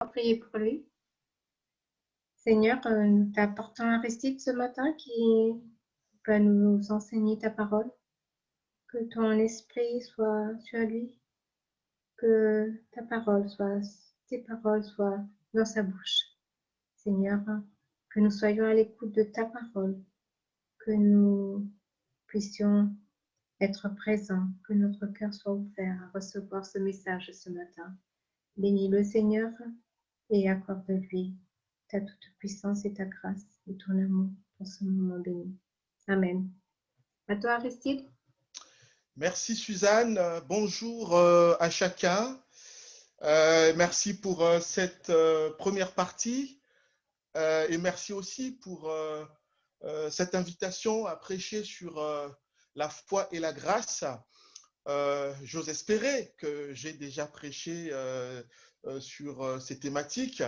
Prier pour lui. Seigneur, nous t'apportons Aristide ce matin qui va nous enseigner ta parole. Que ton esprit soit sur lui, que tes paroles soient dans sa bouche. Seigneur, que nous soyons à l'écoute de ta parole, que nous puissions être présents, que notre cœur soit ouvert à recevoir ce message ce matin. Bénis le Seigneur et accorde-lui ta toute puissance et ta grâce et ton amour pour ce moment béni. Amen. À toi, Aristide. Merci Suzanne, bonjour à chacun. Merci pour cette première partie et merci aussi pour cette invitation à prêcher sur la foi et la grâce. J'ose espérer que j'ai déjà prêché sur ces thématiques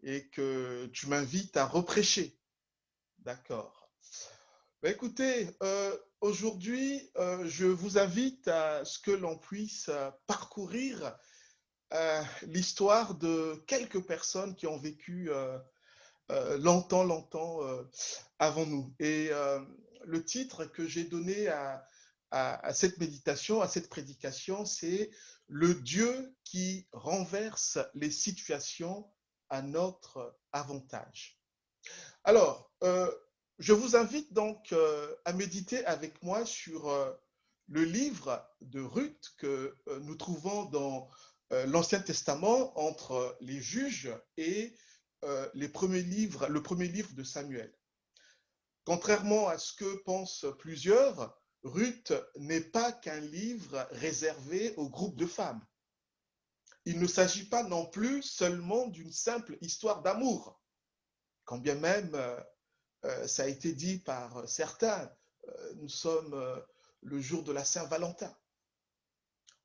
et que tu m'invites à reprêcher. D'accord. Écoutez, aujourd'hui, je vous invite à ce que l'on puisse parcourir l'histoire de quelques personnes qui ont vécu longtemps avant nous. Et le titre que j'ai donné à cette méditation, à cette prédication, c'est « Le Dieu qui renverse les situations à notre avantage ». Alors, je vous invite donc à méditer avec moi sur le livre de Ruth que nous trouvons dans l'Ancien Testament entre les Juges et le premier livre de Samuel. Contrairement à ce que pensent plusieurs, Ruth n'est pas qu'un livre réservé au groupe de femmes. Il ne s'agit pas non plus seulement d'une simple histoire d'amour, quand bien même ça a été dit par certains, nous sommes le jour de la Saint-Valentin.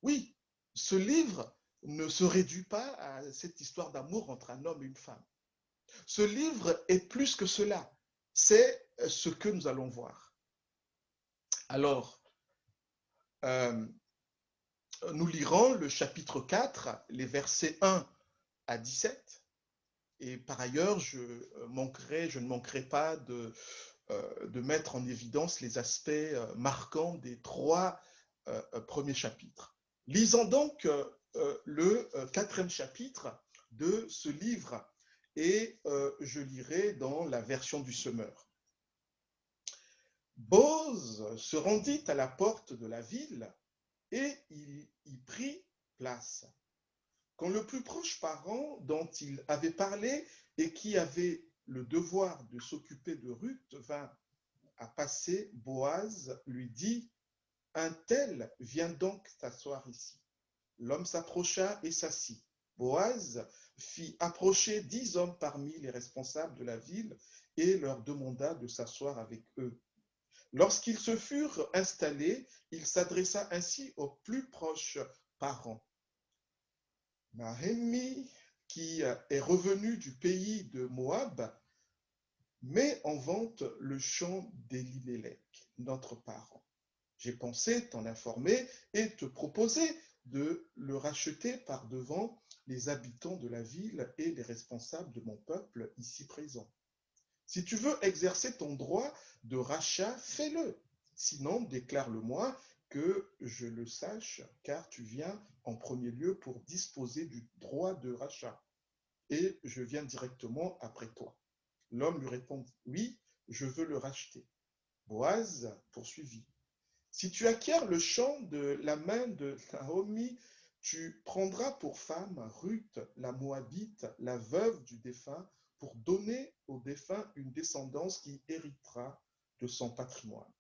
Oui, ce livre ne se réduit pas à cette histoire d'amour entre un homme et une femme. Ce livre est plus que cela. C'est ce que nous allons voir. Alors, nous lirons le chapitre 4, les versets 1 à 17. Et par ailleurs, je ne manquerai pas de mettre en évidence les aspects marquants des trois premiers chapitres. Lisons donc le quatrième chapitre de ce livre et je lirai dans la version du Semeur. Boz se rendit à la porte de la ville et il y prit place. Quand le plus proche parent dont il avait parlé et qui avait le devoir de s'occuper de Ruth vint à passer, Boaz lui dit « Un tel vient donc s'asseoir ici. » L'homme s'approcha et s'assit. Boaz fit approcher 10 hommes parmi les responsables de la ville et leur demanda de s'asseoir avec eux. Lorsqu'ils se furent installés, il s'adressa ainsi aux plus proches parents. Nahémie, qui est revenu du pays de Moab, met en vente le champ d'Elimelech, notre parent. J'ai pensé t'en informer et te proposer de le racheter par devant les habitants de la ville et les responsables de mon peuple ici présents. Si tu veux exercer ton droit de rachat, fais-le. Sinon, déclare-le-moi que je le sache, car tu viens en premier lieu pour disposer du droit de rachat, et je viens directement après toi. L'homme lui répond, oui, je veux le racheter. Boaz poursuivit. Si tu acquiers le champ de la main de Naomi, tu prendras pour femme Ruth, la Moabite, la veuve du défunt, pour donner au défunt une descendance qui héritera de son patrimoine.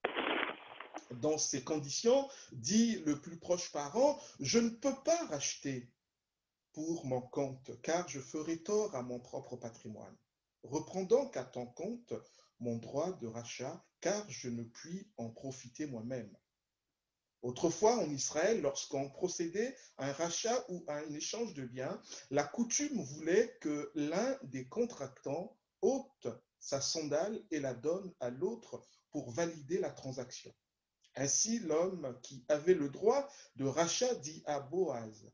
Dans ces conditions, dit le plus proche parent, je ne peux pas racheter pour mon compte, car je ferai tort à mon propre patrimoine. Reprends donc à ton compte mon droit de rachat, car je ne puis en profiter moi-même. Autrefois, en Israël, lorsqu'on procédait à un rachat ou à un échange de biens, la coutume voulait que l'un des contractants ôte sa sandale et la donne à l'autre pour valider la transaction. Ainsi, l'homme qui avait le droit de rachat dit à Boaz,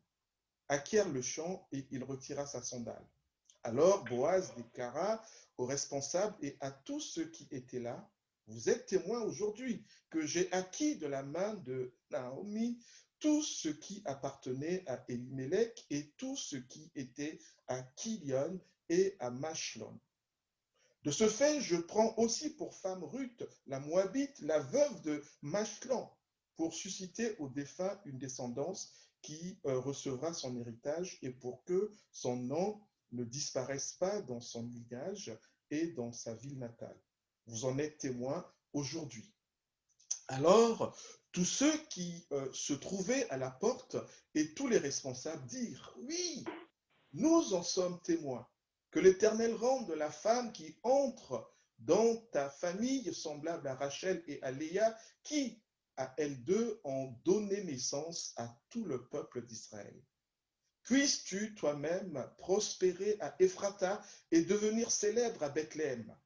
acquiert le champ, et il retira sa sandale. Alors Boaz déclara aux responsables et à tous ceux qui étaient là, vous êtes témoins aujourd'hui que j'ai acquis de la main de Naomi tout ce qui appartenait à Elimelech et tout ce qui était à Kilion et à Machlon. De ce fait, je prends aussi pour femme Ruth, la Moabite, la veuve de Machlon, pour susciter au défunt une descendance qui recevra son héritage et pour que son nom ne disparaisse pas dans son lignage et dans sa ville natale. Vous en êtes témoins aujourd'hui. Alors, tous ceux qui se trouvaient à la porte et tous les responsables dirent, oui, nous en sommes témoins. Que l'Éternel rende la femme qui entre dans ta famille semblable à Rachel et à Léa, qui, à elles deux, ont donné naissance à tout le peuple d'Israël. Puisses-tu toi-même prospérer à Ephrata et devenir célèbre à Bethléem.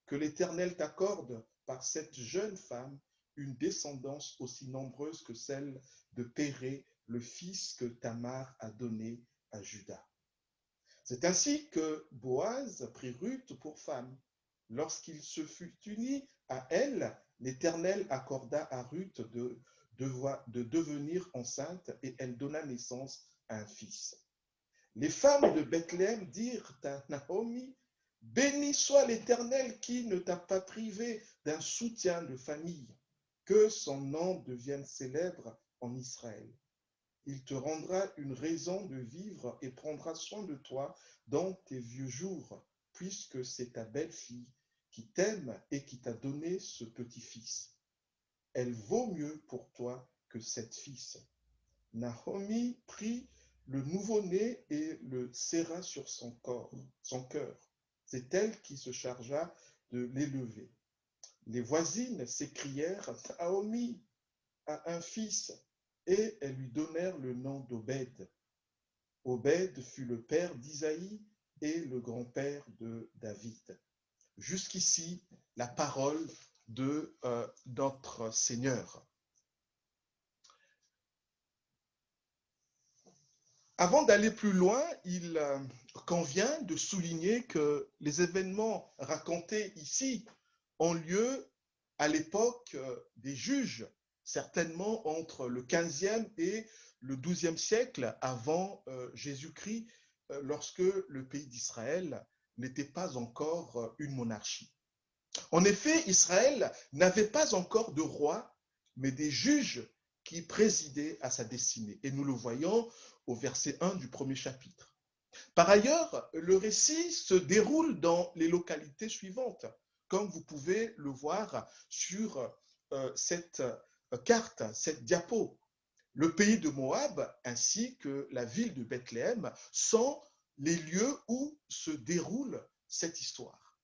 Que l'Éternel t'accorde par cette jeune femme une descendance aussi nombreuse que celle de Péré, le fils que Tamar a donné à Juda. C'est ainsi que Boaz prit Ruth pour femme. Lorsqu'il se fut uni à elle, l'Éternel accorda à Ruth de devenir enceinte et elle donna naissance à un fils. Les femmes de Bethléem dirent à Naomi, béni soit l'Éternel qui ne t'a pas privé d'un soutien de famille, que son nom devienne célèbre en Israël. Il te rendra une raison de vivre et prendra soin de toi dans tes vieux jours, puisque c'est ta belle-fille qui t'aime et qui t'a donné ce petit-fils. Elle vaut mieux pour toi que 7 fils. Naomi prit le nouveau-né et le serra sur son cœur. C'est elle qui se chargea de l'élever. Les voisines s'écrièrent, Naomi a un fils, et elles lui donnèrent le nom d'Obed. Obed fut le père d'Isaïe et le grand-père de David. Jusqu'ici, la parole de notre Seigneur. Avant d'aller plus loin, il convient de souligner que les événements racontés ici ont lieu à l'époque des juges, certainement entre le 15e et le 12e siècle avant Jésus-Christ, lorsque le pays d'Israël n'était pas encore une monarchie. En effet, Israël n'avait pas encore de roi, mais des juges qui présidaient à sa destinée. Et nous le voyons au verset 1 du premier chapitre. Par ailleurs, le récit se déroule dans les localités suivantes, comme vous pouvez le voir sur cette carte, cette diapo. Le pays de Moab ainsi que la ville de Bethléem sont les lieux où se déroule cette histoire.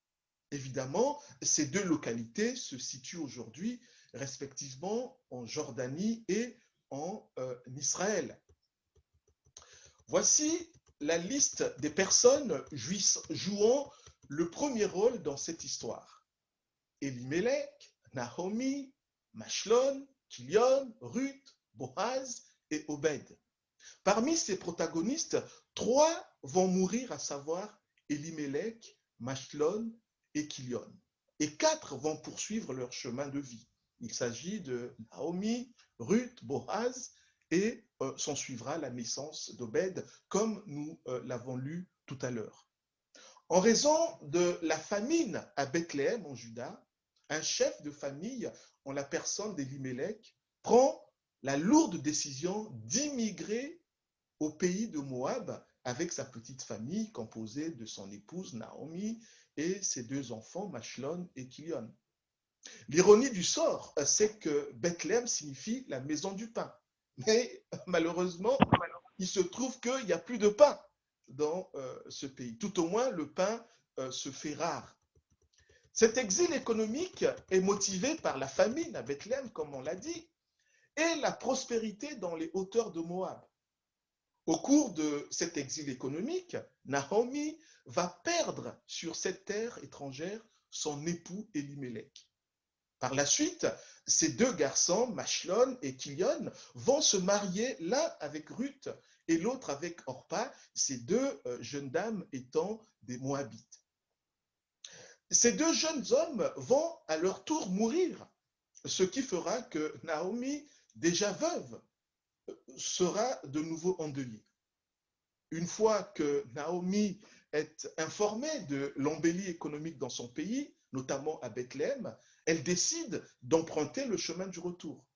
Évidemment, ces deux localités se situent aujourd'hui respectivement en Jordanie et en Israël. Voici la liste des personnes jouant le premier rôle dans cette histoire. Elimelech, Naomi, Machlon, Kilion, Ruth, Boaz et Obed. Parmi ces protagonistes, 3 vont mourir, à savoir Elimelech, Machlon et Kilion. Et 4 vont poursuivre leur chemin de vie. Il s'agit de Naomi, Ruth, Boaz et s'en suivra la naissance d'Obed, comme nous l'avons lu tout à l'heure. En raison de la famine à Bethléem, en Juda, un chef de famille, en la personne d'Elimelech, prend la lourde décision d'immigrer au pays de Moab avec sa petite famille composée de son épouse Naomi et ses 2 enfants, Machlon et Kilion. L'ironie du sort, c'est que Bethléem signifie la maison du pain. Mais malheureusement, il se trouve qu'il n'y a plus de pain dans ce pays. Tout au moins, le pain se fait rare. Cet exil économique est motivé par la famine à Bethléem, comme on l'a dit, et la prospérité dans les hauteurs de Moab. Au cours de cet exil économique, Naomi va perdre sur cette terre étrangère son époux Elimelech. Par la suite, ces 2 garçons, Machlon et Kilion, vont se marier l'un avec Ruth et l'autre avec Orpa, ces deux jeunes dames étant des Moabites. Ces deux jeunes hommes vont à leur tour mourir, ce qui fera que Naomi, déjà veuve, sera de nouveau endeuillée. Une fois que Naomi est informée de l'embellie économique dans son pays, notamment à Bethléem, elle décide d'emprunter le chemin du retour.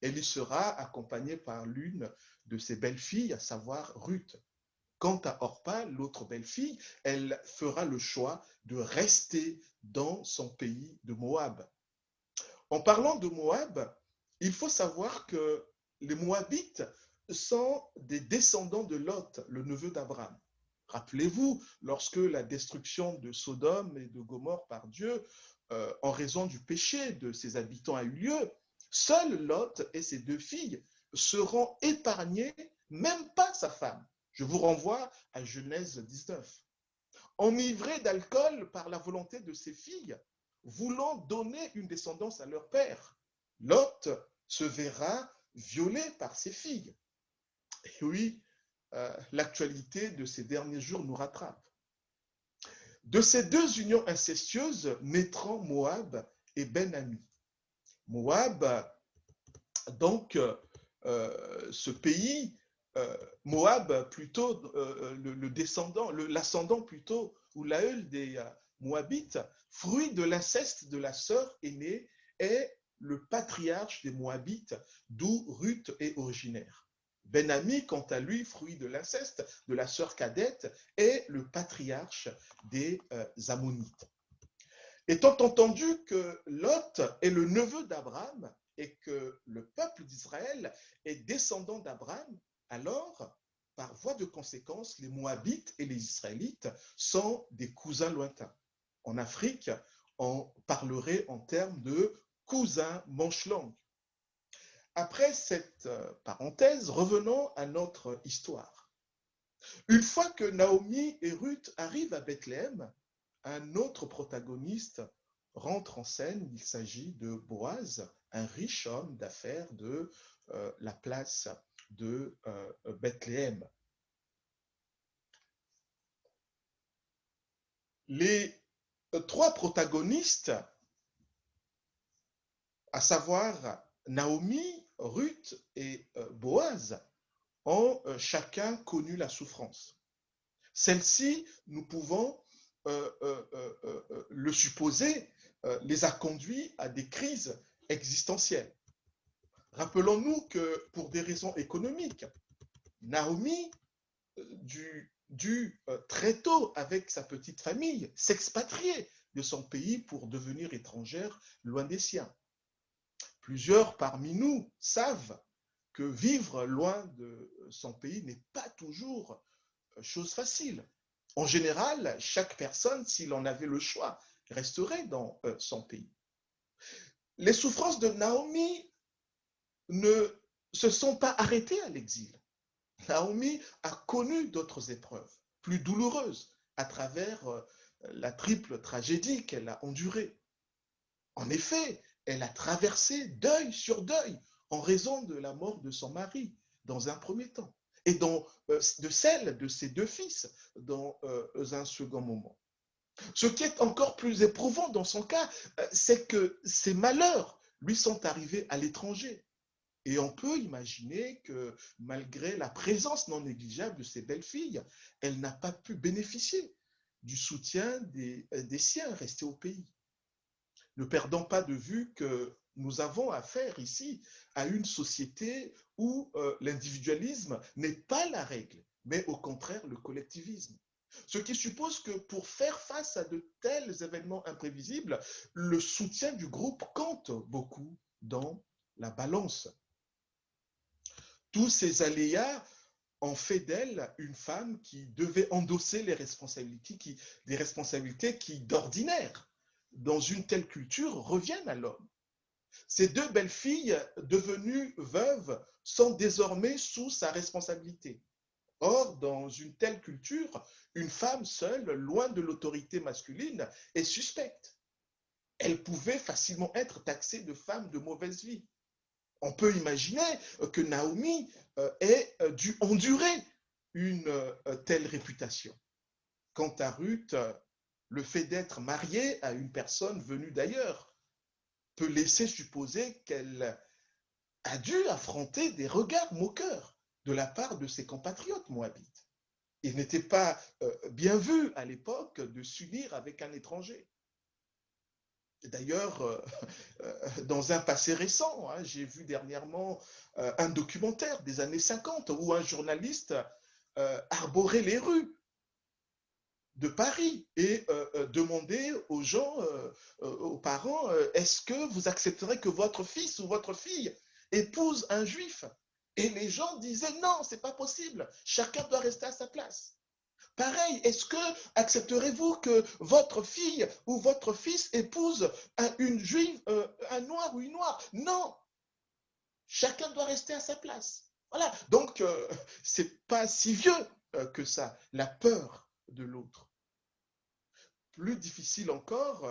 Elle y sera accompagnée par l'une de ses belles-filles, à savoir Ruth. Quant à Orpa, l'autre belle-fille, elle fera le choix de rester dans son pays de Moab. En parlant de Moab, il faut savoir que les Moabites sont des descendants de Lot, le neveu d'Abraham. Rappelez-vous, lorsque la destruction de Sodome et de Gomorrhe par Dieu, en raison du péché de ses habitants, a eu lieu, seul Lot et ses deux filles seront épargnés, même pas sa femme. Je vous renvoie à Genèse 19. Enivrés d'alcool par la volonté de ses filles, voulant donner une descendance à leur père, Lot se verra violé par ses filles. Et oui, l'actualité de ces derniers jours nous rattrape. De ces deux unions incestueuses naîtront Moab et Ben-Ami. Moab, donc, ce pays, Moab, plutôt le descendant, l'ascendant plutôt, ou l'aïeul des Moabites, fruit de l'inceste de la sœur aînée, est le patriarche des Moabites, d'où Ruth est originaire. Ben-Ami, quant à lui, fruit de l'inceste de la sœur cadette, est le patriarche des Ammonites. Étant entendu que Lot est le neveu d'Abraham et que le peuple d'Israël est descendant d'Abraham, alors, par voie de conséquence, les Moabites et les Israélites sont des cousins lointains. En Afrique, on parlerait en termes de cousins manche-langue. Après cette parenthèse, revenons à notre histoire. Une fois que Naomi et Ruth arrivent à Bethléem, un autre protagoniste rentre en scène. Il s'agit de Boaz, un riche homme d'affaires de la place de Bethléem. Les trois protagonistes, à savoir Naomi, Ruth et Boaz, ont chacun connu la souffrance. Celle-ci, nous pouvons le supposer, les a conduits à des crises existentielles. Rappelons-nous que pour des raisons économiques, Naomi dut très tôt, avec sa petite famille, s'expatrier de son pays pour devenir étrangère loin des siens. Plusieurs parmi nous savent que vivre loin de son pays n'est pas toujours chose facile. En général, chaque personne, s'il en avait le choix, resterait dans son pays. Les souffrances de Naomi ne se sont pas arrêtées à l'exil. Naomi a connu d'autres épreuves, plus douloureuses, à travers la triple tragédie qu'elle a endurée. En effet, elle a traversé deuil sur deuil en raison de la mort de son mari, dans un premier temps, et de celle de ses deux fils, dans un second moment. Ce qui est encore plus éprouvant dans son cas, c'est que ces malheurs lui sont arrivés à l'étranger. Et on peut imaginer que malgré la présence non négligeable de ses belles-filles, elle n'a pas pu bénéficier du soutien des siens restés au pays. Ne perdons pas de vue que nous avons affaire ici à une société où l'individualisme n'est pas la règle, mais au contraire le collectivisme. Ce qui suppose que pour faire face à de tels événements imprévisibles, le soutien du groupe compte beaucoup dans la balance. Tous ces aléas ont fait d'elle une femme qui devait endosser des responsabilités qui, d'ordinaire, dans une telle culture, reviennent à l'homme. Ces deux belles filles, devenues veuves, sont désormais sous sa responsabilité. Or, dans une telle culture, une femme seule, loin de l'autorité masculine, est suspecte. Elle pouvait facilement être taxée de femme de mauvaise vie. On peut imaginer que Naomi ait dû endurer une telle réputation. Quant à Ruth, le fait d'être mariée à une personne venue d'ailleurs peut laisser supposer qu'elle a dû affronter des regards moqueurs de la part de ses compatriotes moabites. Il n'était pas bien vu à l'époque de s'unir avec un étranger. D'ailleurs, dans un passé récent, hein, j'ai vu dernièrement un documentaire des années 50 où un journaliste arborait les rues de Paris et demandait aux gens, aux parents, est-ce que vous accepterez que votre fils ou votre fille épouse un juif? Et les gens disaient non, c'est pas possible, chacun doit rester à sa place. Pareil, est-ce que accepterez-vous que votre fille ou votre fils épouse une juive, un noir ou une noire? Non, chacun doit rester à sa place. Voilà, donc c'est pas si vieux que ça, la peur de l'autre. Plus difficile encore,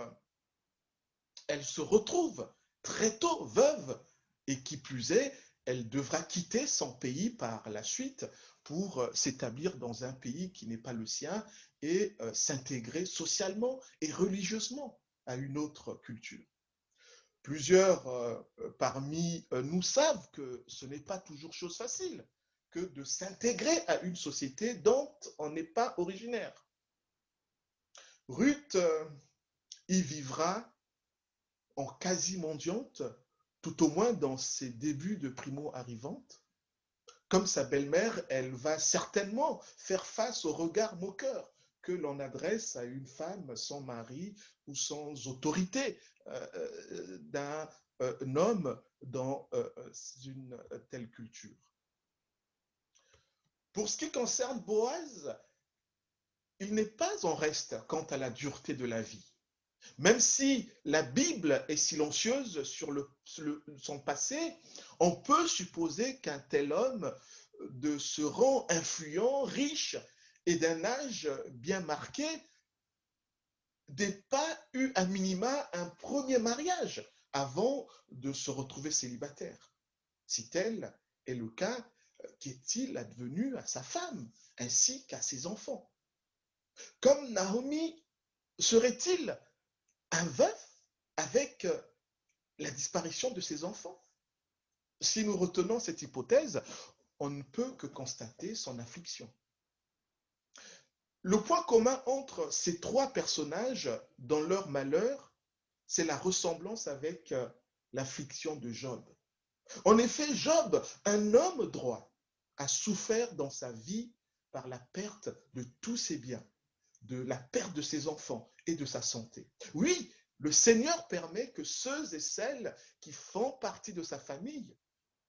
elle se retrouve très tôt veuve et qui plus est, elle devra quitter son pays par la suite pour s'établir dans un pays qui n'est pas le sien et s'intégrer socialement et religieusement à une autre culture. Plusieurs parmi nous savent que ce n'est pas toujours chose facile que de s'intégrer à une société dont on n'est pas originaire. Ruth y vivra en quasi-mendiante, tout au moins dans ses débuts de primo-arrivante. Comme sa belle-mère, elle va certainement faire face au regard moqueur que l'on adresse à une femme sans mari ou sans autorité d'un homme dans une telle culture. Pour ce qui concerne Boaz, il n'est pas en reste quant à la dureté de la vie. Même si la Bible est silencieuse sur son passé, on peut supposer qu'un tel homme de ce rang influent, riche et d'un âge bien marqué n'ait pas eu à minima un premier mariage avant de se retrouver célibataire. Si tel est le cas, qu'est-il advenu à sa femme ainsi qu'à ses enfants? Comme Naomi, serait-il un veuf avec la disparition de ses enfants? Si nous retenons cette hypothèse, on ne peut que constater son affliction. Le point commun entre ces trois personnages dans leur malheur, c'est la ressemblance avec l'affliction de Job. En effet, Job, un homme droit, a souffert dans sa vie par la perte de tous ses biens, de la perte de ses enfants et de sa santé. Oui, le Seigneur permet que ceux et celles qui font partie de sa famille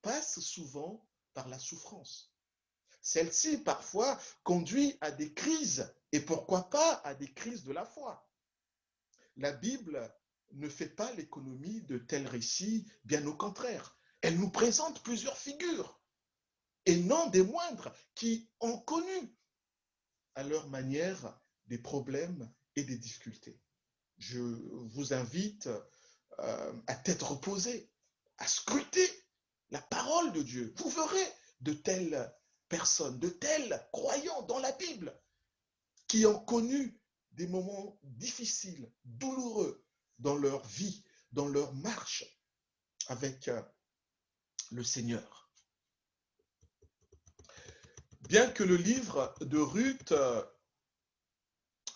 passent souvent par la souffrance. Celle-ci, parfois, conduit à des crises, et pourquoi pas à des crises de la foi. La Bible ne fait pas l'économie de tels récits, bien au contraire. Elle nous présente plusieurs figures, et non des moindres, qui ont connu à leur manière des problèmes et des difficultés. Je vous invite à tête reposée, à scruter la parole de Dieu. Vous verrez de telles personnes, de tels croyants dans la Bible qui ont connu des moments difficiles, douloureux dans leur vie, dans leur marche avec le Seigneur. Bien que le livre de Ruth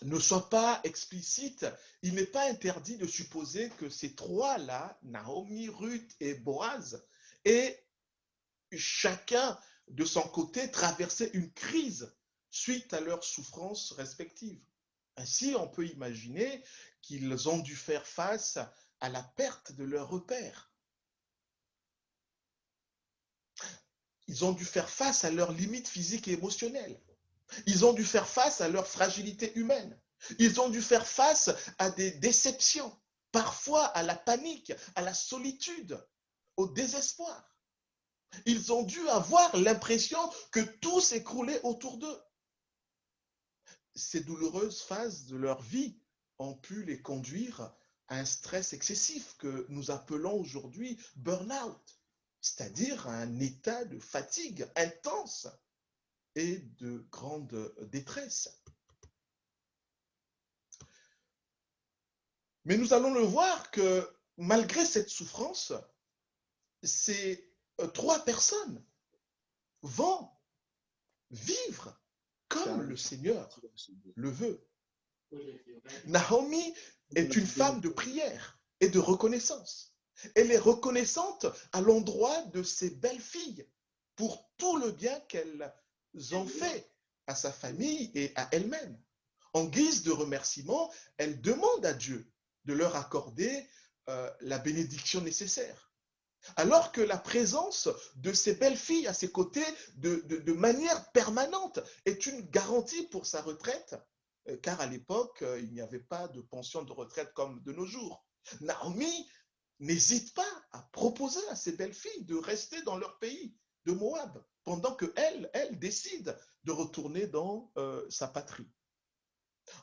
ne soit pas explicite, il n'est pas interdit de supposer que ces trois-là, Naomi, Ruth et Boaz, aient chacun de son côté traversé une crise suite à leurs souffrances respectives. Ainsi, on peut imaginer qu'ils ont dû faire face à la perte de leur repère. Ils ont dû faire face à leurs limites physiques et émotionnelles. Ils ont dû faire face à leur fragilité humaine. Ils ont dû faire face à des déceptions, parfois à la panique, à la solitude, au désespoir. Ils ont dû avoir l'impression que tout s'écroulait autour d'eux. Ces douloureuses phases de leur vie ont pu les conduire à un stress excessif que nous appelons aujourd'hui burn-out. c'est-à-dire un état de fatigue intense et de grande détresse. Mais nous allons le voir que malgré cette souffrance, ces trois personnes vont vivre comme le Seigneur le veut. Naomi est une femme de prière et de reconnaissance. Elle est reconnaissante à l'endroit de ses belles-filles pour tout le bien qu'elles ont fait à sa famille et à elle-même. En guise de remerciement, elle demande à Dieu de leur accorder la bénédiction nécessaire. Alors que la présence de ses belles-filles à ses côtés de manière permanente est une garantie pour sa retraite, car à l'époque, il n'y avait pas de pension de retraite comme de nos jours. Naomi n'hésite pas à proposer à ses belles-filles de rester dans leur pays de Moab, pendant qu'elle décide de retourner dans sa patrie.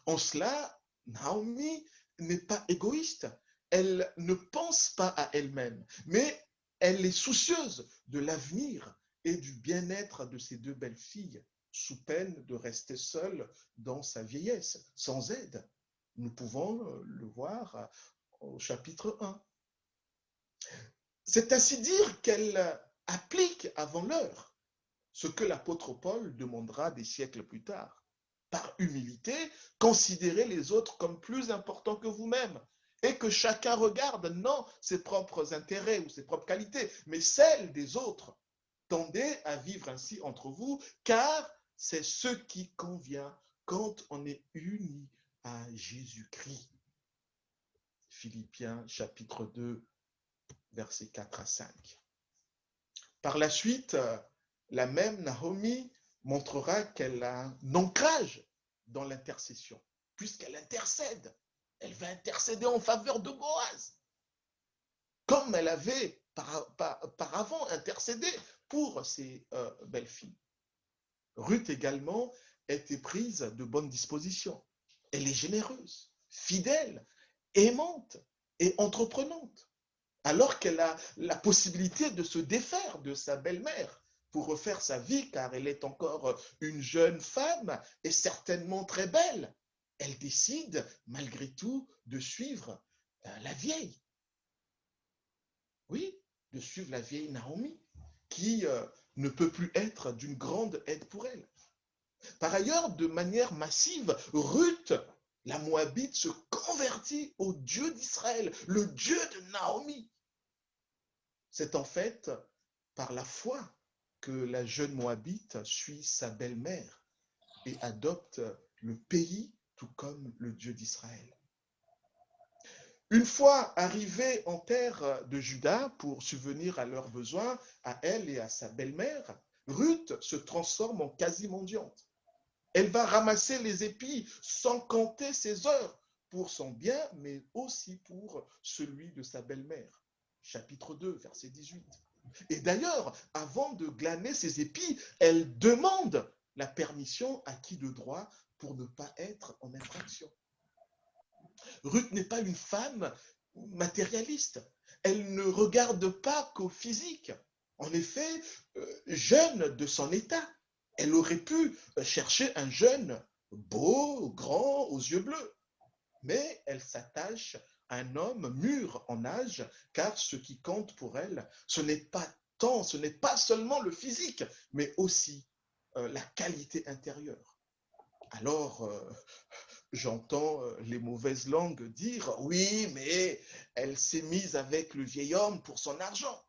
En cela, Naomi n'est pas égoïste. Elle ne pense pas à elle-même, mais elle est soucieuse de l'avenir et du bien-être de ses deux belles-filles, sous peine de rester seule dans sa vieillesse, sans aide. Nous pouvons le voir au chapitre 1. C'est ainsi dire qu'elle applique avant l'heure ce que l'apôtre Paul demandera des siècles plus tard. Par humilité, considérez les autres comme plus importants que vous-même et que chacun regarde non ses propres intérêts ou ses propres qualités, mais celles des autres. Tendez à vivre ainsi entre vous, car c'est ce qui convient quand on est uni à Jésus-Christ. Philippiens chapitre 2, versets 4 à 5. Par la suite, la même Naomi montrera qu'elle a un ancrage dans l'intercession, puisqu'elle intercède. Elle va intercéder en faveur de Boaz, comme elle avait par avant intercédé pour ses belles-filles. Ruth également était prise de bonne disposition. Elle est généreuse, fidèle, aimante et entreprenante, alors qu'elle a la possibilité de se défaire de sa belle-mère pour refaire sa vie, car elle est encore une jeune femme et certainement très belle. Elle décide, malgré tout, de suivre la vieille. Oui, de suivre la vieille Naomi, qui ne peut plus être d'une grande aide pour elle. Par ailleurs, de manière massive, Ruth, la Moabite, se convertit au Dieu d'Israël, le Dieu de Naomi. C'est en fait par la foi que la jeune Moabite suit sa belle-mère et adopte le pays tout comme le Dieu d'Israël. Une fois arrivée en terre de Juda pour subvenir à leurs besoins, à elle et à sa belle-mère, Ruth se transforme en quasi-mendiante. Elle va ramasser les épis sans compter ses heures pour son bien, mais aussi pour celui de sa belle-mère. Chapitre 2, verset 18. Et d'ailleurs, avant de glaner ses épis, elle demande la permission à qui de droit pour ne pas être en infraction. Ruth n'est pas une femme matérialiste. Elle ne regarde pas qu'au physique. En effet, jeune de son état, elle aurait pu chercher un jeune beau, grand, aux yeux bleus. Mais elle s'attache à un homme mûr en âge, car ce qui compte pour elle, ce n'est pas seulement le physique, mais aussi la qualité intérieure. Alors, j'entends les mauvaises langues dire, oui, mais elle s'est mise avec le vieil homme pour son argent.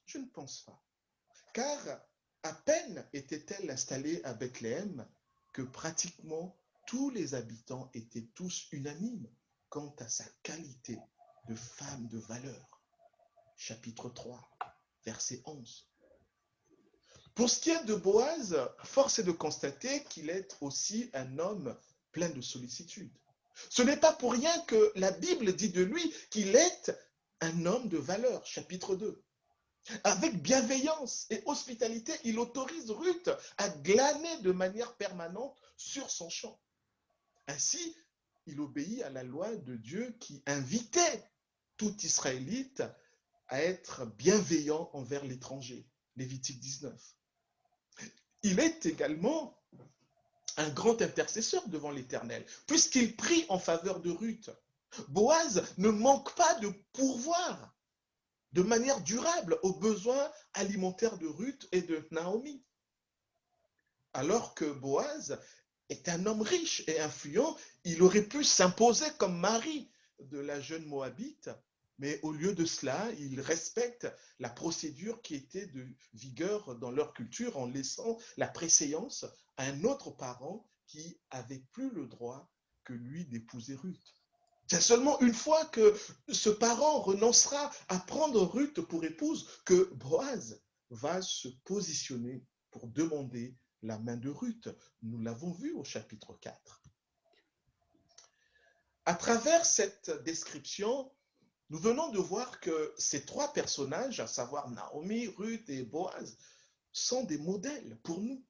Je ne pense pas. Car à peine était-elle installée à Bethléem que pratiquement tous les habitants étaient tous unanimes quant à sa qualité de femme de valeur. Chapitre 3, verset 11. Pour ce qui est de Boaz, force est de constater qu'il est aussi un homme plein de sollicitude. Ce n'est pas pour rien que la Bible dit de lui qu'il est un homme de valeur, chapitre 2. Avec bienveillance et hospitalité, il autorise Ruth à glaner de manière permanente sur son champ. Ainsi, il obéit à la loi de Dieu qui invitait tout Israélite à être bienveillant envers l'étranger. Lévitique 19. Il est également un grand intercesseur devant l'Éternel, puisqu'il prie en faveur de Ruth. Boaz ne manque pas de pourvoir de manière durable aux besoins alimentaires de Ruth et de Naomi. Alors que Boaz est un homme riche et influent, il aurait pu s'imposer comme mari de la jeune Moabite, mais au lieu de cela, il respecte la procédure qui était de vigueur dans leur culture en laissant la préséance à un autre parent qui avait plus le droit que lui d'épouser Ruth. C'est seulement une fois que ce parent renoncera à prendre Ruth pour épouse que Boaz va se positionner pour demander la main de Ruth. Nous l'avons vu au chapitre 4. À travers cette description, nous venons de voir que ces trois personnages, à savoir Naomi, Ruth et Boaz, sont des modèles pour nous.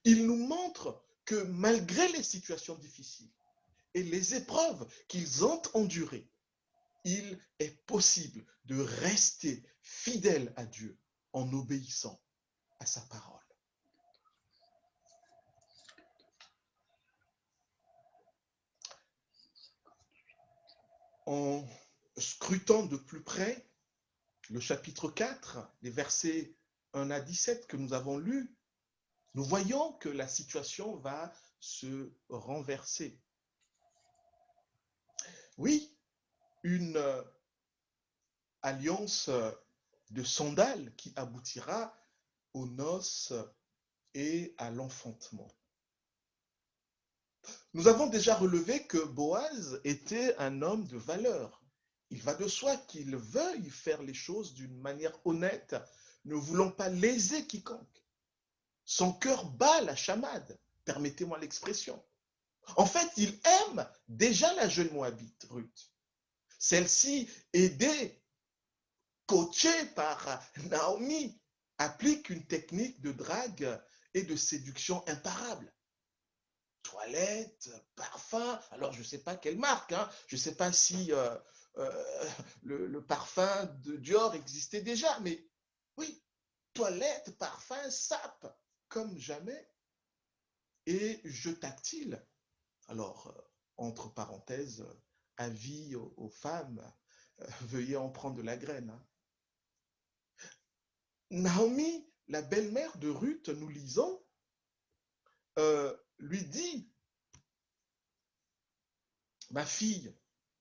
Ils nous montrent que malgré les situations difficiles et les épreuves qu'ils ont endurées, il est possible de rester fidèle à Dieu en obéissant à sa parole. En scrutant de plus près le chapitre 4, les versets 1 à 17 que nous avons lus, nous voyons que la situation va se renverser. Oui, une alliance de sandales qui aboutira aux noces et à l'enfantement. Nous avons déjà relevé que Boaz était un homme de valeur. Il va de soi qu'il veuille faire les choses d'une manière honnête, ne voulant pas léser quiconque. Son cœur bat la chamade, permettez-moi l'expression. En fait, il aime déjà la jeune Moabite, Ruth. Celle-ci, aidée, coachée par Naomi, applique une technique de drague et de séduction imparable. Toilette, parfum, alors je ne sais pas quelle marque, hein, je ne sais pas si le parfum de Dior existait déjà, mais oui, toilette, parfum, sape, comme jamais, et jeu tactile. Alors, entre parenthèses, avis aux femmes, veuillez en prendre de la graine. Hein. Naomi, la belle-mère de Ruth, nous lisons, lui dit, ma fille,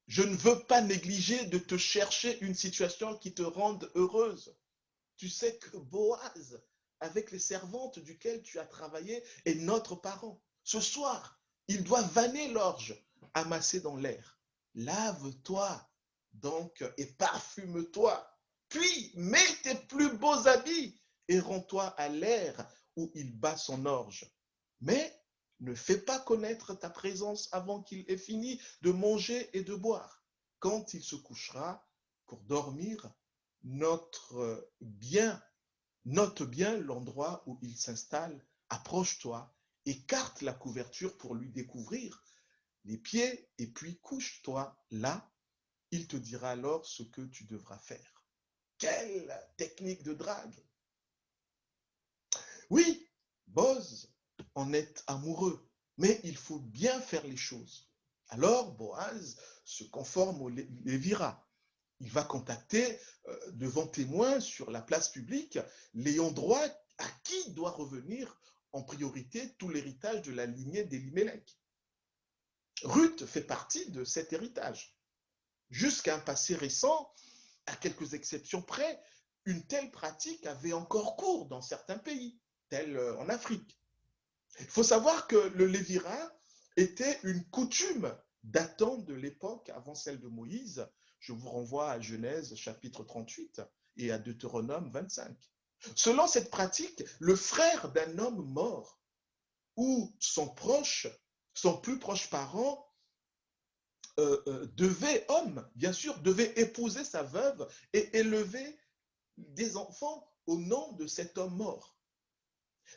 je ne veux pas négliger de te chercher une situation qui te rende heureuse. Tu sais que Boaz, avec les servantes duquel tu as travaillé, est notre parent. Ce soir, il doit vanner l'orge amassée dans l'air. Lave-toi donc et parfume-toi. Puis mets tes plus beaux habits et rends-toi à l'air où il bat son orge. Mais ne fais pas connaître ta présence avant qu'il ait fini de manger et de boire. Quand il se couchera pour dormir, note bien l'endroit où il s'installe, approche-toi, écarte la couverture pour lui découvrir les pieds et puis couche-toi là. Il te dira alors ce que tu devras faire. Quelle technique de drague! Oui, Boaz en est amoureux, mais il faut bien faire les choses. Alors Boaz se conforme au lévira. Il va contacter devant témoins sur la place publique l'ayant droit à qui doit revenir en priorité tout l'héritage de la lignée d'Elimelech. Ruth fait partie de cet héritage. Jusqu'à un passé récent, à quelques exceptions près, une telle pratique avait encore cours dans certains pays, tels en Afrique. Il faut savoir que le lévira était une coutume datant de l'époque avant celle de Moïse. Je vous renvoie à Genèse chapitre 38 et à Deutéronome 25. Selon cette pratique, le frère d'un homme mort ou son plus proche parent bien sûr, devait épouser sa veuve et élever des enfants au nom de cet homme mort.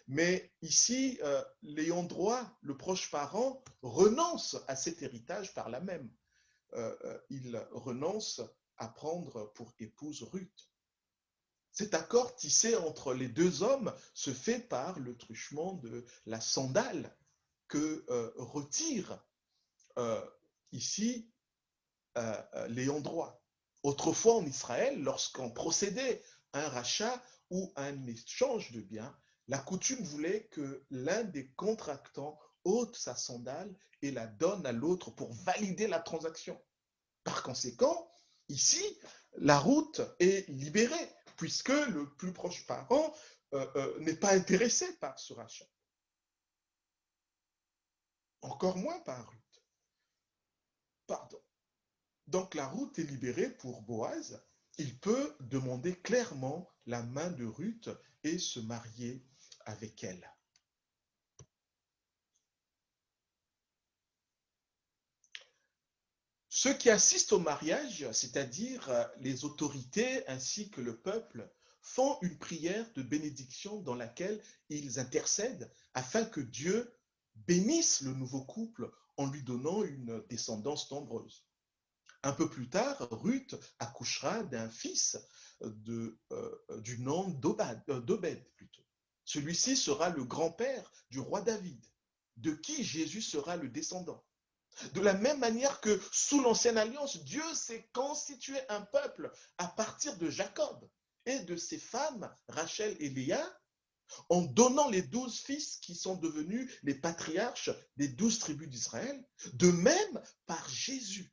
Mais ici, l'ayant droit, le proche parent, renonce à cet héritage par là même. Il renonce à prendre pour épouse Ruth. Cet accord tissé entre les deux hommes se fait par le truchement de la sandale que retire ici l'ayant droit. Autrefois en Israël, lorsqu'on procédait à un rachat ou à un échange de biens, la coutume voulait que l'un des contractants ôte sa sandale et la donne à l'autre pour valider la transaction. Par conséquent, ici, la route est libérée, puisque le plus proche parent n'est pas intéressé par ce rachat. Encore moins par Ruth. Pardon. Donc la route est libérée pour Boaz. Il peut demander clairement la main de Ruth et se marier avec elle. Ceux qui assistent au mariage, c'est-à-dire les autorités ainsi que le peuple, font une prière de bénédiction dans laquelle ils intercèdent afin que Dieu bénisse le nouveau couple en lui donnant une descendance nombreuse. Un peu plus tard, Ruth accouchera d'un fils du nom d'Obed plutôt. Celui-ci sera le grand-père du roi David, de qui Jésus sera le descendant. De la même manière que sous l'ancienne alliance, Dieu s'est constitué un peuple à partir de Jacob et de ses femmes, Rachel et Léa, en donnant les 12 fils qui sont devenus les patriarches des 12 tribus d'Israël. De même, par Jésus,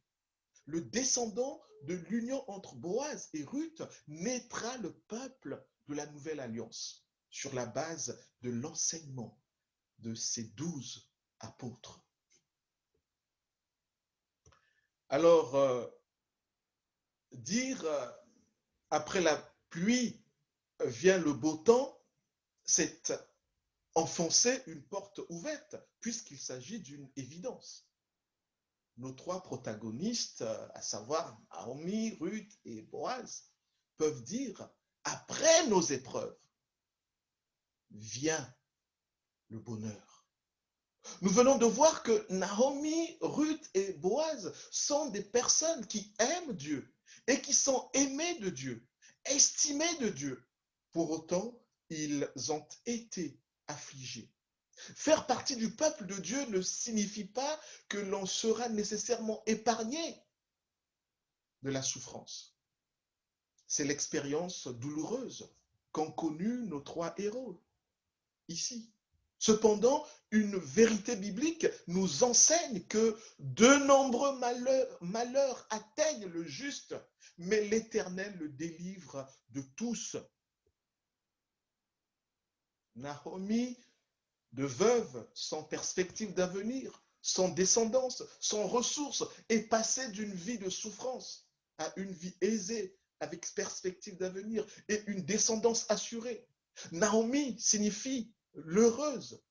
le descendant de l'union entre Boaz et Ruth, naîtra le peuple de la nouvelle alliance sur la base de l'enseignement de ces 12 apôtres. Alors, dire après la pluie vient le beau temps, c'est enfoncer une porte ouverte, puisqu'il s'agit d'une évidence. Nos trois protagonistes, à savoir Naomi, Ruth et Boaz, peuvent dire, après nos épreuves, vient le bonheur. Nous venons de voir que Naomi, Ruth et Boaz sont des personnes qui aiment Dieu et qui sont aimées de Dieu, estimées de Dieu. Pour autant, ils ont été affligés. Faire partie du peuple de Dieu ne signifie pas que l'on sera nécessairement épargné de la souffrance. C'est l'expérience douloureuse qu'ont connue nos trois héros ici. Cependant, une vérité biblique nous enseigne que de nombreux malheurs atteignent le juste, mais l'Éternel le délivre de tous. Naomi, de veuve sans perspective d'avenir, sans descendance, sans ressources, est passée d'une vie de souffrance à une vie aisée, avec perspective d'avenir et une descendance assurée. Naomi signifie l'heureuse.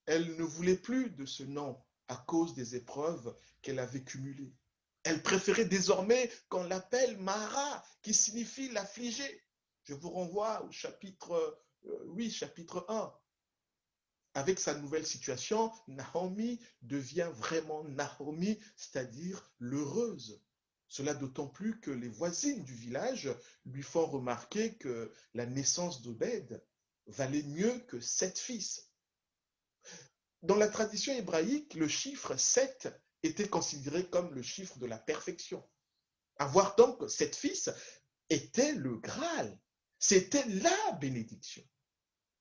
Elle ne voulait plus de ce nom à cause des épreuves qu'elle avait cumulées. Elle préférait désormais qu'on l'appelle Mara, qui signifie l'affligée. Je vous renvoie au chapitre 1. Avec sa nouvelle situation, Naomi devient vraiment Naomi, c'est-à-dire l'heureuse. Cela d'autant plus que les voisines du village lui font remarquer que la naissance d'Obed valait mieux que 7 fils. Dans la tradition hébraïque, le chiffre 7 était considéré comme le chiffre de la perfection. Avoir donc 7 fils était le Graal, c'était la bénédiction.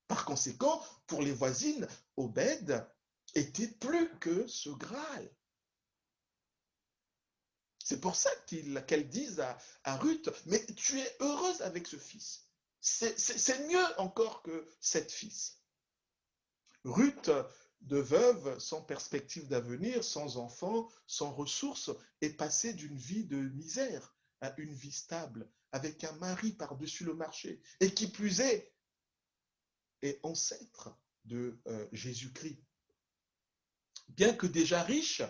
Par conséquent, pour les voisines, Obed était plus que ce Graal. C'est pour ça qu'elles disent à Ruth, mais tu es heureuse avec ce fils. C'est mieux encore que 7 fils. Ruth, de veuve, sans perspective d'avenir, sans enfant, sans ressources, est passée d'une vie de misère à une vie stable, avec un mari par-dessus le marché, et qui plus est ancêtre de Jésus-Christ. Bien que déjà riche,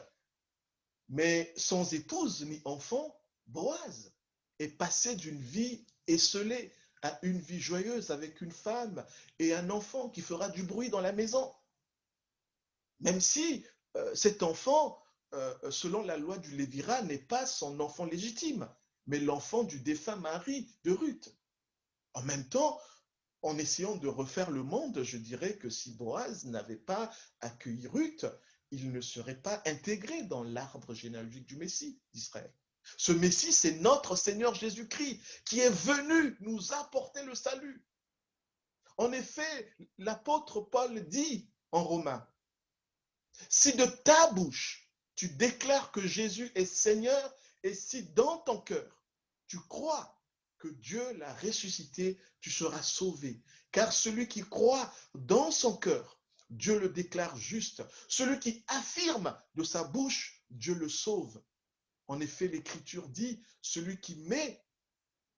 mais sans épouse ni enfant, Boaz est passé d'une vie esselée à une vie joyeuse avec une femme et un enfant qui fera du bruit dans la maison. Même si cet enfant, selon la loi du Lévirat, n'est pas son enfant légitime, mais l'enfant du défunt mari de Ruth. En même temps, en essayant de refaire le monde, je dirais que si Boaz n'avait pas accueilli Ruth, il ne serait pas intégré dans l'arbre généalogique du Messie d'Israël. Ce Messie, c'est notre Seigneur Jésus-Christ qui est venu nous apporter le salut. En effet, l'apôtre Paul dit en Romains, si de ta bouche tu déclares que Jésus est Seigneur et si dans ton cœur tu crois que Dieu l'a ressuscité, tu seras sauvé. Car celui qui croit dans son cœur, Dieu le déclare juste. Celui qui affirme de sa bouche, Dieu le sauve. En effet, l'Écriture dit, celui qui met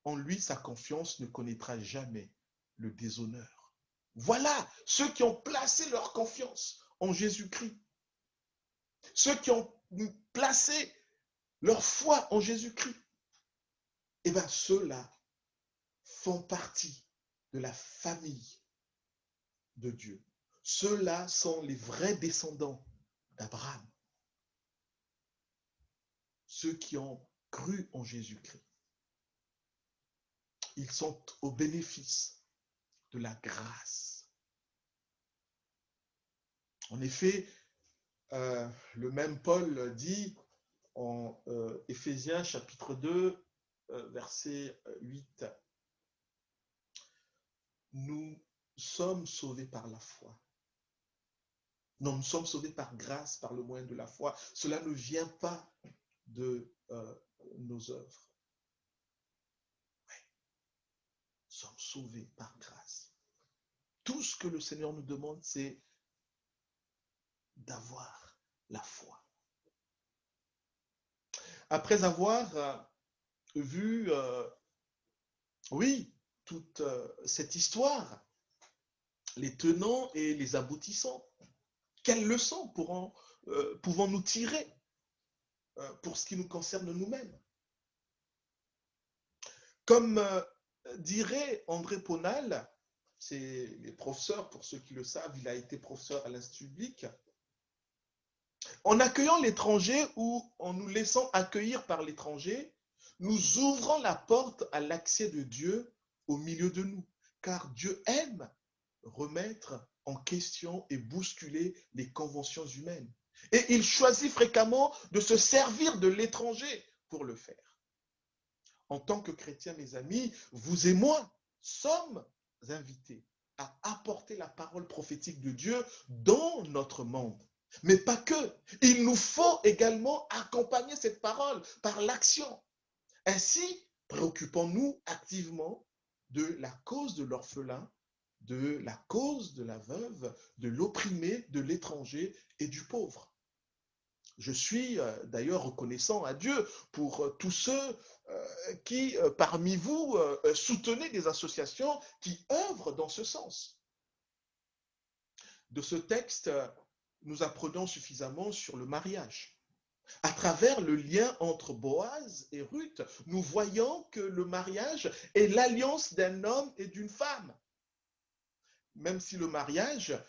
en lui sa confiance ne connaîtra jamais le déshonneur. Voilà ceux qui ont placé leur confiance en Jésus-Christ. Ceux qui ont placé leur foi en Jésus-Christ. Eh bien, ceux-là font partie de la famille de Dieu. Ceux-là sont les vrais descendants d'Abraham. Ceux qui ont cru en Jésus-Christ. Ils sont au bénéfice de la grâce. En effet, le même Paul dit en Éphésiens chapitre 2, verset 8, nous sommes sauvés par la foi. Non, nous sommes sauvés par grâce, par le moyen de la foi. Cela ne vient pas de nos œuvres. Oui, nous sommes sauvés par grâce. Tout ce que le Seigneur nous demande, c'est d'avoir la foi. Après avoir vu, oui, toute cette histoire, les tenants et les aboutissants, quelles leçons pouvons-nous tirer pour ce qui nous concerne nous-mêmes? Comme dirait André Ponal, c'est les professeurs, pour ceux qui le savent, il a été professeur à l'Institut biblique. En accueillant l'étranger ou en nous laissant accueillir par l'étranger, nous ouvrons la porte à l'accès de Dieu au milieu de nous, car Dieu aime remettre en question et bousculer les conventions humaines. Et il choisit fréquemment de se servir de l'étranger pour le faire. En tant que chrétiens, mes amis, vous et moi sommes invités à apporter la parole prophétique de Dieu dans notre monde. Mais pas que. Il nous faut également accompagner cette parole par l'action. Ainsi, préoccupons-nous activement de la cause de l'orphelin, de la cause de la veuve, de l'opprimé, de l'étranger et du pauvre. Je suis d'ailleurs reconnaissant à Dieu pour tous ceux qui, parmi vous, soutenez des associations qui œuvrent dans ce sens. De ce texte, nous apprenons suffisamment sur le mariage. À travers le lien entre Boaz et Ruth, nous voyons que le mariage est l'alliance d'un homme et d'une femme. Même si le mariage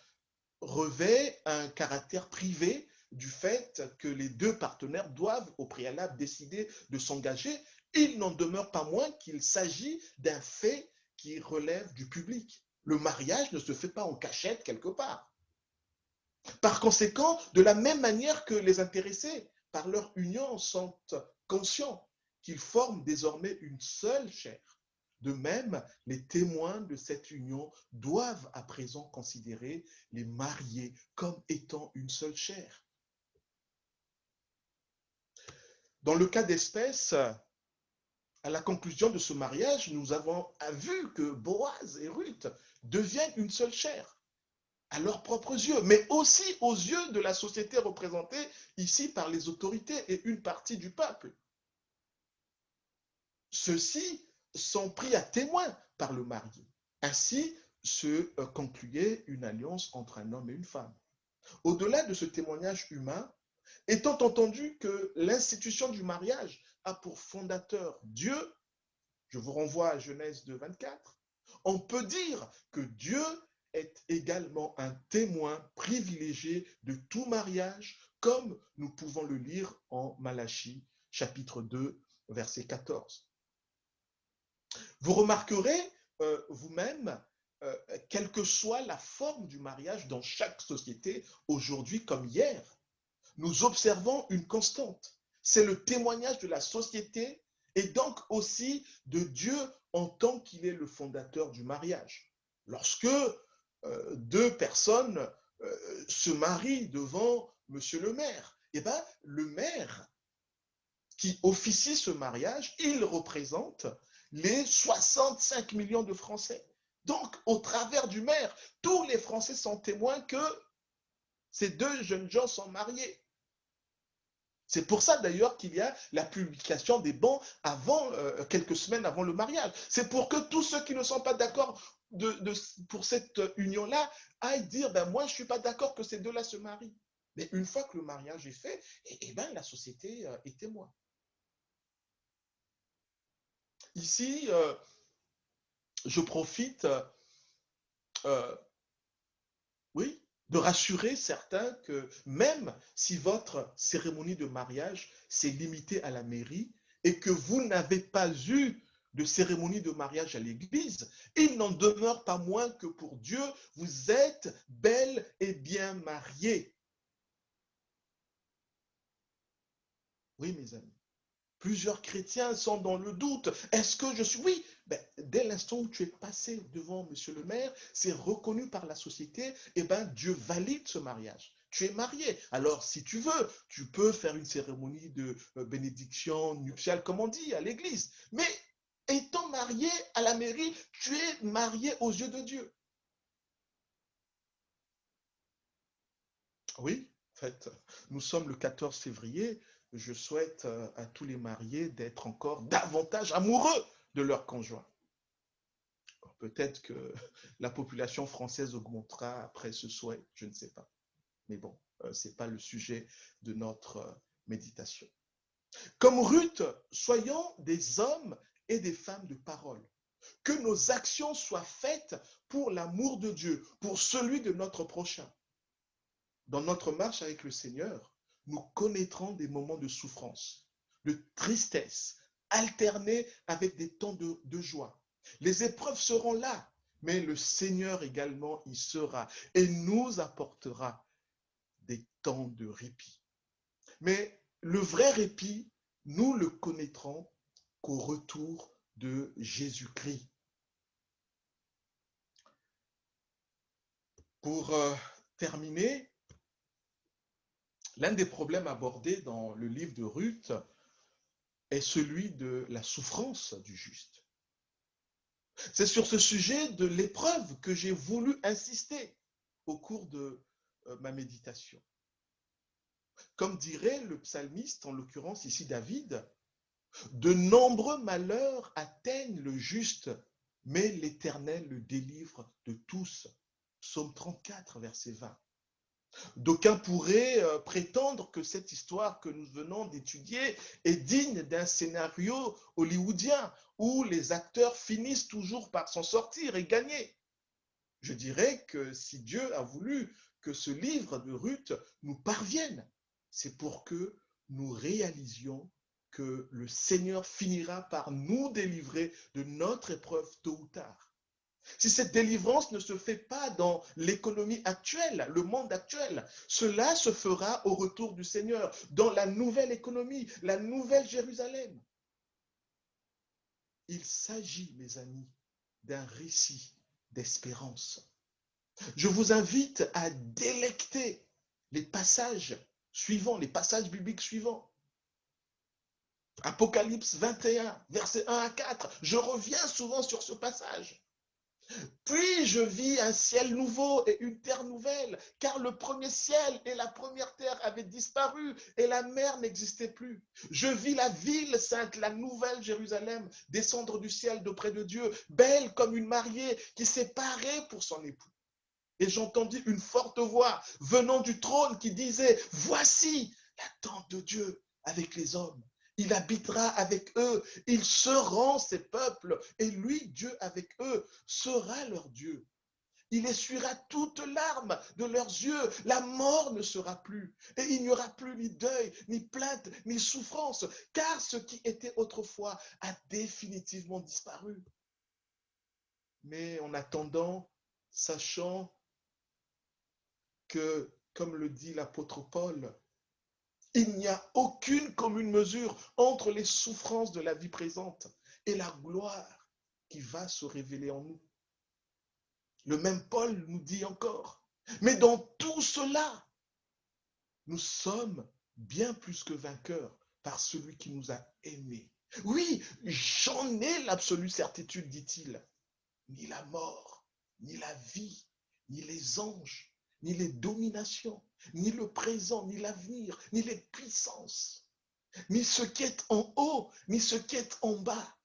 revêt un caractère privé du fait que les deux partenaires doivent au préalable décider de s'engager, il n'en demeure pas moins qu'il s'agit d'un fait qui relève du public. Le mariage ne se fait pas en cachette quelque part. Par conséquent, de la même manière que les intéressés, par leur union, sont conscients qu'ils forment désormais une seule chair, de même, les témoins de cette union doivent à présent considérer les mariés comme étant une seule chair. Dans le cas d'espèce, à la conclusion de ce mariage, nous avons vu que Boaz et Ruth deviennent une seule chair, à leurs propres yeux, mais aussi aux yeux de la société représentée ici par les autorités et une partie du peuple. Ceux-ci sont pris à témoin par le marié. Ainsi se concluait une alliance entre un homme et une femme. Au-delà de ce témoignage humain, étant entendu que l'institution du mariage a pour fondateur Dieu, je vous renvoie à Genèse 2, 24, on peut dire que Dieu est également un témoin privilégié de tout mariage, comme nous pouvons le lire en Malachie, chapitre 2, verset 14. Vous remarquerez vous-même, quelle que soit la forme du mariage dans chaque société, aujourd'hui comme hier, nous observons une constante. C'est le témoignage de la société et donc aussi de Dieu en tant qu'il est le fondateur du mariage. Lorsque deux personnes se marient devant monsieur le maire, eh bien, le maire qui officie ce mariage, il représente les 65 millions de Français. Donc, au travers du maire, tous les Français sont témoins que ces deux jeunes gens sont mariés. C'est pour ça d'ailleurs qu'il y a la publication des bans avant, quelques semaines avant le mariage. C'est pour que tous ceux qui ne sont pas d'accord pour cette union-là aillent dire, ben moi je ne suis pas d'accord que ces deux-là se marient. Mais une fois que le mariage est fait, ben, la société est témoin. Ici, je profite, oui, de rassurer certains que même si votre cérémonie de mariage s'est limitée à la mairie et que vous n'avez pas eu de cérémonie de mariage à l'église, il n'en demeure pas moins que pour Dieu, vous êtes bel et bien mariés. Oui, mes amis. Plusieurs chrétiens sont dans le doute. Est-ce que je suis... Oui, ben, dès l'instant où tu es passé devant monsieur le maire, c'est reconnu par la société, et ben Dieu valide ce mariage. Tu es marié. Alors, si tu veux, tu peux faire une cérémonie de bénédiction nuptiale, comme on dit, à l'église. Mais étant marié à la mairie, tu es marié aux yeux de Dieu. Oui, en fait, nous sommes le 14 février. Je souhaite à tous les mariés d'être encore davantage amoureux de leur conjoint. Peut-être que la population française augmentera après ce souhait, je ne sais pas. Mais bon, ce n'est pas le sujet de notre méditation. Comme Ruth, soyons des hommes et des femmes de parole. Que nos actions soient faites pour l'amour de Dieu, pour celui de notre prochain. Dans notre marche avec le Seigneur, nous connaîtrons des moments de souffrance, de tristesse, alternés avec des temps de joie. Les épreuves seront là, mais le Seigneur également y sera et nous apportera des temps de répit. Mais le vrai répit, nous le connaîtrons qu'au retour de Jésus-Christ. Pour terminer, l'un des problèmes abordés dans le livre de Ruth est celui de la souffrance du juste. C'est sur ce sujet de l'épreuve que j'ai voulu insister au cours de ma méditation. Comme dirait le psalmiste, en l'occurrence ici David, de nombreux malheurs atteignent le juste, mais l'Éternel le délivre de tous. Psaume 34, verset 20. D'aucuns pourraient prétendre que cette histoire que nous venons d'étudier est digne d'un scénario hollywoodien où les acteurs finissent toujours par s'en sortir et gagner. Je dirais que si Dieu a voulu que ce livre de Ruth nous parvienne, c'est pour que nous réalisions que le Seigneur finira par nous délivrer de notre épreuve tôt ou tard. Si cette délivrance ne se fait pas dans l'économie actuelle, le monde actuel, cela se fera au retour du Seigneur, dans la nouvelle économie, la nouvelle Jérusalem. Il s'agit, mes amis, d'un récit d'espérance. Je vous invite à délecter les passages suivants, les passages bibliques suivants. Apocalypse 21, versets 1 à 4. Je reviens souvent sur ce passage. Puis je vis un ciel nouveau et une terre nouvelle, car le premier ciel et la première terre avaient disparu et la mer n'existait plus. Je vis la ville sainte, la nouvelle Jérusalem, descendre du ciel d'auprès de Dieu, belle comme une mariée qui s'est parée pour son époux. Et j'entendis une forte voix venant du trône qui disait, voici la tente de Dieu avec les hommes. Il habitera avec eux, ils seront ses peuples, et lui, Dieu avec eux, sera leur Dieu. Il essuiera toutes larmes de leurs yeux, la mort ne sera plus, et il n'y aura plus ni deuil, ni plainte, ni souffrance, car ce qui était autrefois a définitivement disparu. mais en attendant, sachant que, comme le dit l'apôtre Paul, il n'y a aucune commune mesure entre les souffrances de la vie présente et la gloire qui va se révéler en nous. Le même Paul nous dit encore, mais dans tout cela, nous sommes bien plus que vainqueurs par celui qui nous a aimés. Oui, j'en ai l'absolue certitude, dit-il. Ni la mort, ni la vie, ni les anges, ni les dominations, ni le présent, ni l'avenir, ni les puissances, ni ce qui est en haut, ni ce qui est en bas,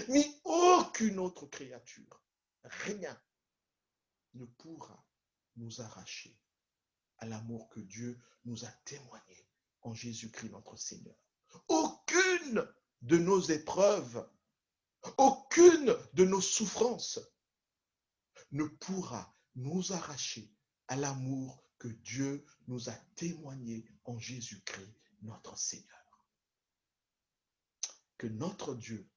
ni aucune autre créature. Rien ne pourra nous arracher à l'amour que Dieu nous a témoigné en Jésus-Christ notre Seigneur. Aucune de nos épreuves, aucune de nos souffrances ne pourra nous arracher à l'amour que Dieu nous a témoigné en Jésus-Christ notre Seigneur. Que notre Dieu,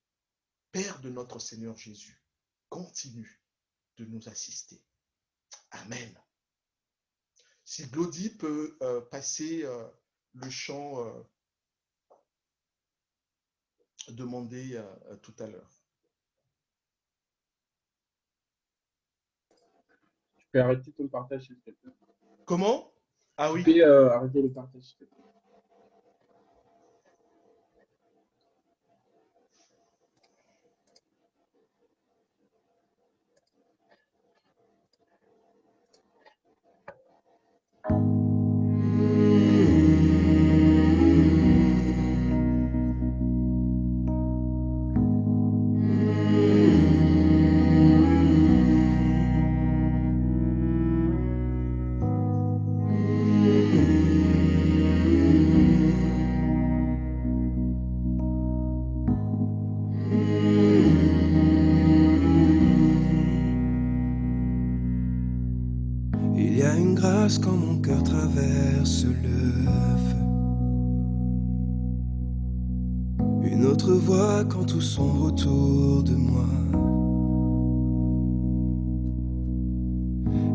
Père de notre Seigneur Jésus, continue de nous assister. Amen. Si Glody peut passer le chant demandé tout à l'heure. Tu peux arrêter ton partage, s'il te plaît. Comment? Ah oui. Tu peux arrêter le partage, s'il te plaît. Quand mon cœur traverse le feu, une autre voix quand tout sombre autour de moi.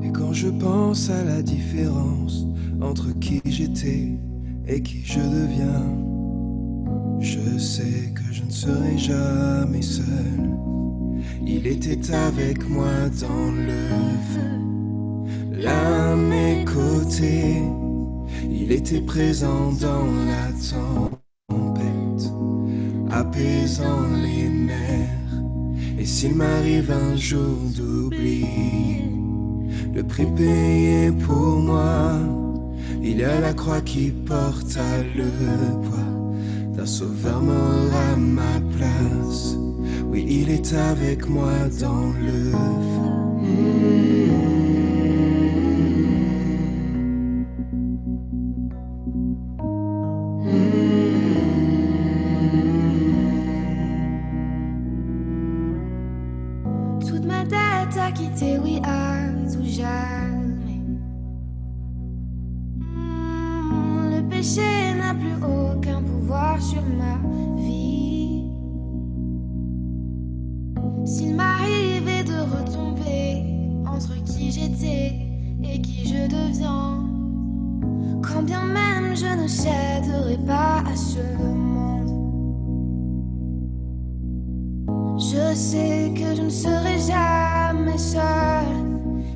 Et quand je pense à la différence entre qui j'étais et qui je deviens, je sais que je ne serai jamais seul. Il était avec moi dans le feu, là à mes côtés, il était présent dans la tempête, apaisant les mers. Et s'il m'arrive un jour d'oublier le prix payé pour moi, il y a la croix qui porta le poids d'un sauveur mort à ma place. Oui, il est avec moi dans le feu. Oui, à tout jamais. Le péché n'a plus aucun pouvoir sur ma vie. S'il m'arrivait de retomber entre qui j'étais et qui je deviens, quand bien même je ne céderai pas à ce monde, je sais que je ne serai jamais seul,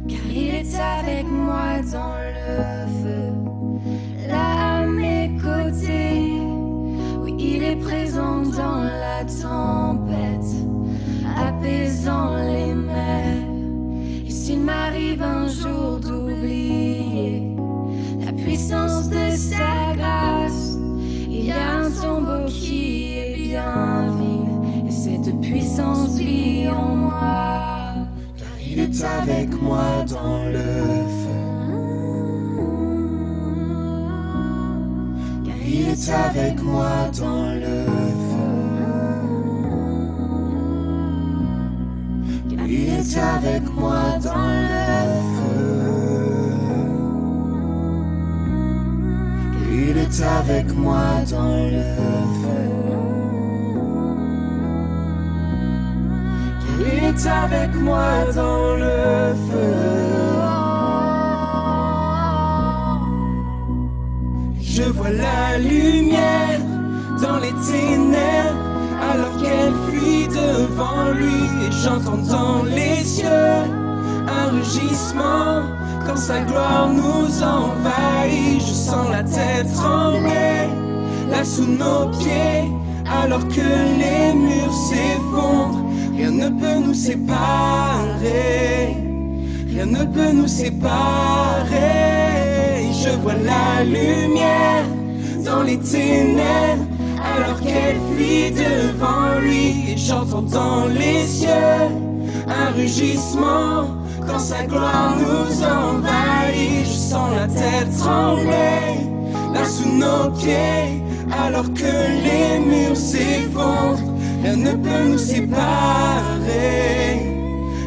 car il est avec moi dans le feu, là à mes côtés. Oui, il est présent dans la tempête, apaisant les mers. Et s'il m'arrive un jour d'oublier la puissance de sa grâce, il y a un tombeau qui est bien vide, et cette puissance vit en moi, car il est avec moi dans le feu, car il est avec moi dans le feu, car il est avec moi dans le feu, car il est avec moi dans le feu. il est avec moi dans le feu. Je vois la lumière dans les ténèbres, alors qu'elle fuit devant lui. Et j'entends dans les cieux un rugissement quand sa gloire nous envahit. Je sens la tête trembler là sous nos pieds, alors que les murs s'effondrent. Rien ne peut nous séparer, rien ne peut nous séparer. Je vois la lumière dans les ténèbres, alors qu'elle fuit devant lui. Et j'entends dans les cieux un rugissement quand sa gloire nous envahit. Je sens la terre trembler là sous nos pieds, alors que les murs s'effondrent. Rien ne peut nous séparer,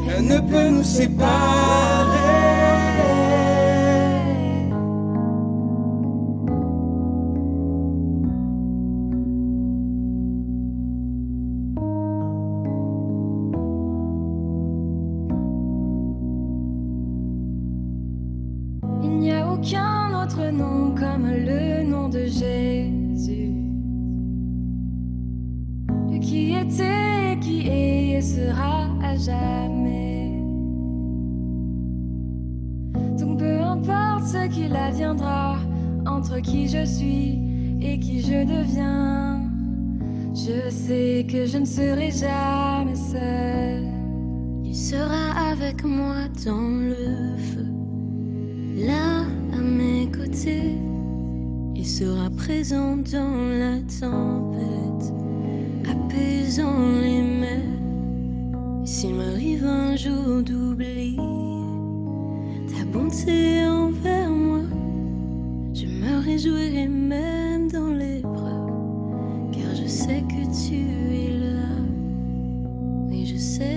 rien ne peut nous séparer. Il n'y a aucun autre nom comme le nom de Jésus. Lui qui était, qui est et sera à jamais. Donc peu importe ce qu'il adviendra, entre qui je suis et qui je deviens, je sais que je ne serai jamais seule. Il sera avec moi dans le feu, là à mes côtés. Il sera présent dans la tempête, apaisant les mers. Et s'il m'arrive un jour d'oublier ta bonté envers moi, je me réjouirai même dans l'épreuve, car je sais que tu es là. Oui, je sais